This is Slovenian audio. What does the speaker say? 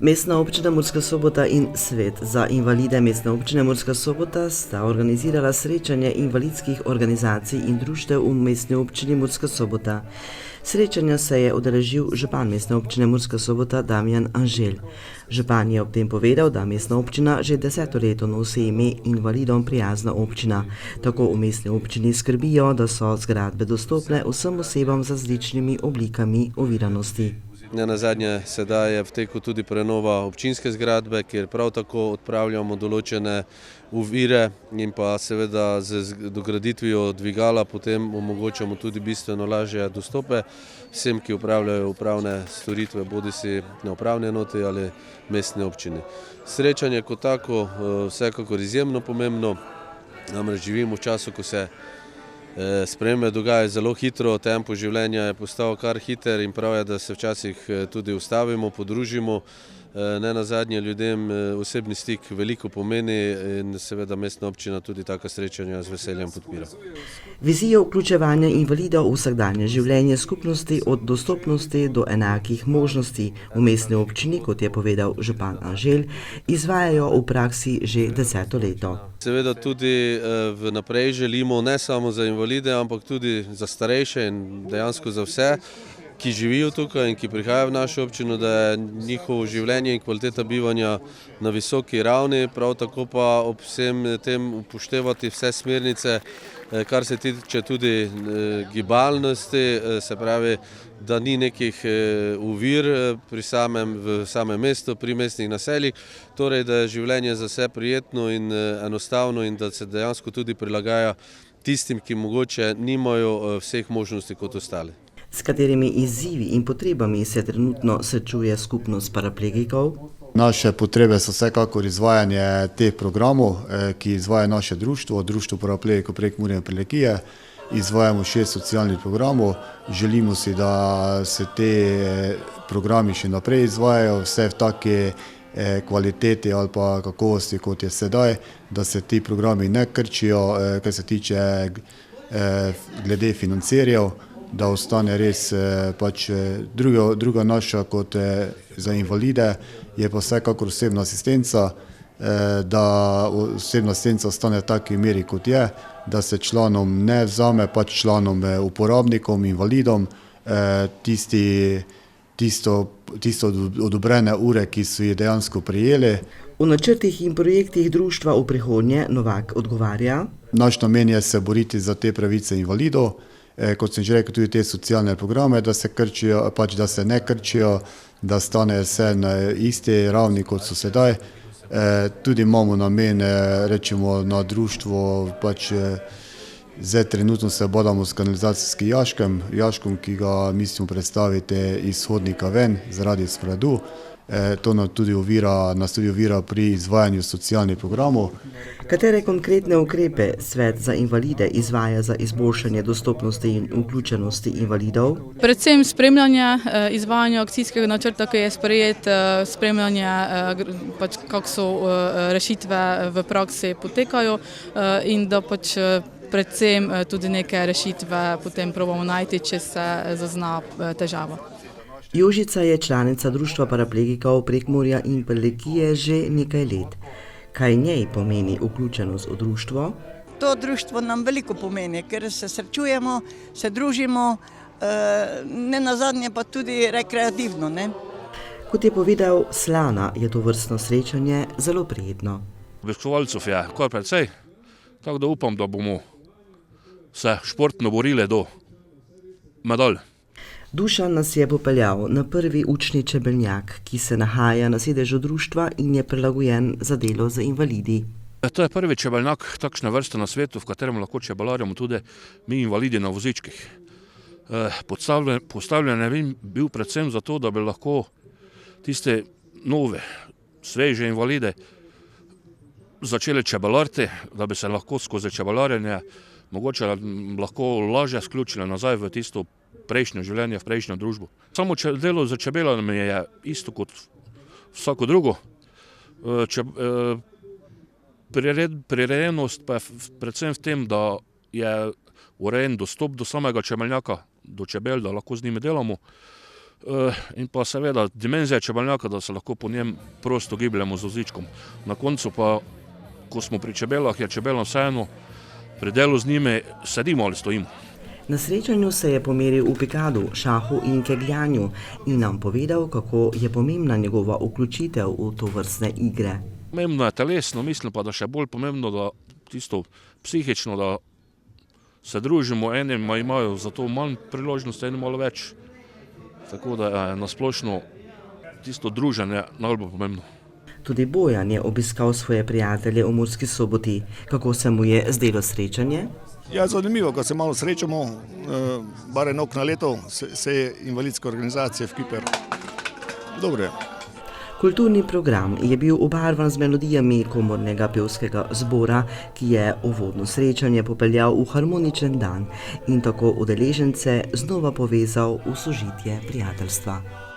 Mestna občina Murska Sobota in Svet za invalide Mestne občine Murska Sobota sta organizirala srečanje invalidskih organizacij in društev v Mestni občini Murska Sobota. Srečanja se je udeležil župan Mestne občine Murska Sobota Damjan Anželj. Župan je ob tem povedal, da Mestna občina že 10 leto nosi ime invalidom prijazna občina. Tako v Mestni občini skrbijo, da so zgradbe dostopne vsem osebam z različnimi oblikami oviranosti. Nenazadnje sedaj je v teku tudi prenova občinske zgradbe, kjer prav tako odpravljamo določene ovire in pa seveda z dograditvijo dvigala potem omogočamo tudi bistveno lažje dostope vsem, ki upravljajo upravne storitve, bodisi na upravni enoti ali mestni občini. Srečanje kot tako vsekakor izjemno pomembno, namreč živimo v času, ko se spremembe dogajajo zelo hitro, tempo življenja je postal kar hiter in prav je, da se včasih tudi ustavimo, podružimo. Nenazadnje ljudem osebni stik veliko pomeni in seveda Mestna občina tudi taka srečanja z veseljem podpira. Vizijo vključevanja invalidov v vsakdanje življenje skupnosti od dostopnosti do enakih možnosti v Mestni občini, kot je povedal župan Anželj, izvajajo v praksi že 10 leto. Seveda tudi vnaprej želimo ne samo za invalide, ampak tudi za starejše in dejansko za vse, ki živijo tukaj in ki prihajajo v našo občino, da je njihovo življenje in kvaliteta bivanja na visoki ravni, prav tako pa ob vsem tem upoštevati vse smernice, kar se tiče tudi gibalnosti, se pravi, da ni nekih ovir v samem mestu, pri mestnih naseljih, torej da je življenje za vse prijetno in enostavno in da se dejansko tudi prilagaja tistim, ki mogoče nimajo vseh možnosti kot ostali. S katerimi izzivi in potrebami se trenutno srečuje skupnost paraplegikov? Naše potrebe so vsekakor izvajanje teh programov, ki izvaja naše društvo, Društvo paraplegikov Prekmurje in Prlekije. Izvajamo 6 socialnih programov. Želimo si, da se te programi še naprej izvajajo, vse v taki kvaliteti ali pa kakovosti, kot je sedaj, da se ti programi ne krčijo, kar se tiče glede financirjev, da ostane res pač druga naša kot za invalide, je pa vsekakor osebna asistenca, da osebna asistenca ostane v taki meri, kot je, da se članom ne vzame, pač članom uporabnikom, invalidom, tisto odobrene ure, ki so jih dejansko prijeli. V načrtih in projektih društva v prihodnje Novak odgovarja: Naš namen je se boriti za te pravice invalidov, kot sem že rekel, tudi te socialne programe, da se krčijo, pač da se ne krčijo, da stane vse na isti ravni, kot so sedaj. Tudi imamo namen, rečemo, na društvo, pač zdaj trenutno se bodamo s kanalizacijskim jaškom, ki ga mislimo predstaviti iz hodnika ven zaradi smradu. To nas tudi ovira pri izvajanju socialnih programov. Katere konkretne ukrepe Svet za invalide izvaja za izboljšanje dostopnosti in vključenosti invalidov? Predvsem spremljanje izvajanja akcijskega načrta, ki je sprejet, spremljanje, pač, kako so rešitve v praksi potekajo in da pač predvsem tudi neke rešitve potem probamo najti, če se zazna težava. Jožica je članica Društva paraplegikov Prekmurja in Prlekije že nekaj let. Kaj njej pomeni vključenost v društvo? To društvo nam veliko pomeni, ker se srečujemo, se družimo, ne nazadnje pa tudi rekreativno, ne? Kot je povedal Slana, je to vrstno srečanje zelo prijetno. Obiskovalcev je kar precej, tako da upam, da bomo se športno borili do medalj. Dušan nas je popeljal na prvi učni čebeljak, ki se nahaja na sedežu društva in je prilagojen za delo z invalidi. To je prvi čebeljak takšne vrste na svetu, v katerem lahko čebelarjamo tudi mi invalidi na vozičkih. Postavljen je bil predvsem zato, da bi lahko tiste nove, sveže invalide začeli čebelariti, da bi se lahko skozi čebelarjenje mogoče lahko lažje sključili nazaj v tisto prejšnje življenje, v prejšnjo družbo. Samo delo z čebelami je isto kot vsako drugo. Prirejenost pa je predvsem v tem, da je urejen dostop do samega čebeljaka, do čebel, da lahko z njimi delamo. In pa seveda dimenzija čebeljaka, da se lahko po njem prosto gibljemo z vozičkom. Na koncu pa, ko smo pri čebelah, je čebelam vseeno, pri delu z njimi sedimo ali stojimo. Na srečanju se je pomeril v pikadu, šahu in kegljanju in nam povedal, kako je pomembna njegova vključitev v to vrstne igre. Pomembno je telesno, mislim pa, da še bolj pomembno, da tisto psihično, da se družimo, eni imajo za to manj priložnosti, eni malo več. Tako da je nasplošno tisto druženje najbolj pomembno. Tudi Bojan je obiskal svoje prijatelje v Murski Soboti. Kako se mu je zdelo srečanje? Ja, zanimivo, ko se malo srečamo, bar enok na leto, se invalidske organizacije v Kiper. Dobre. Kulturni program je bil obarvan z melodijami komornega pevskega zbora, ki je uvodno srečanje popeljal v harmoničen dan in tako udeležence znova povezal v sožitje prijateljstva.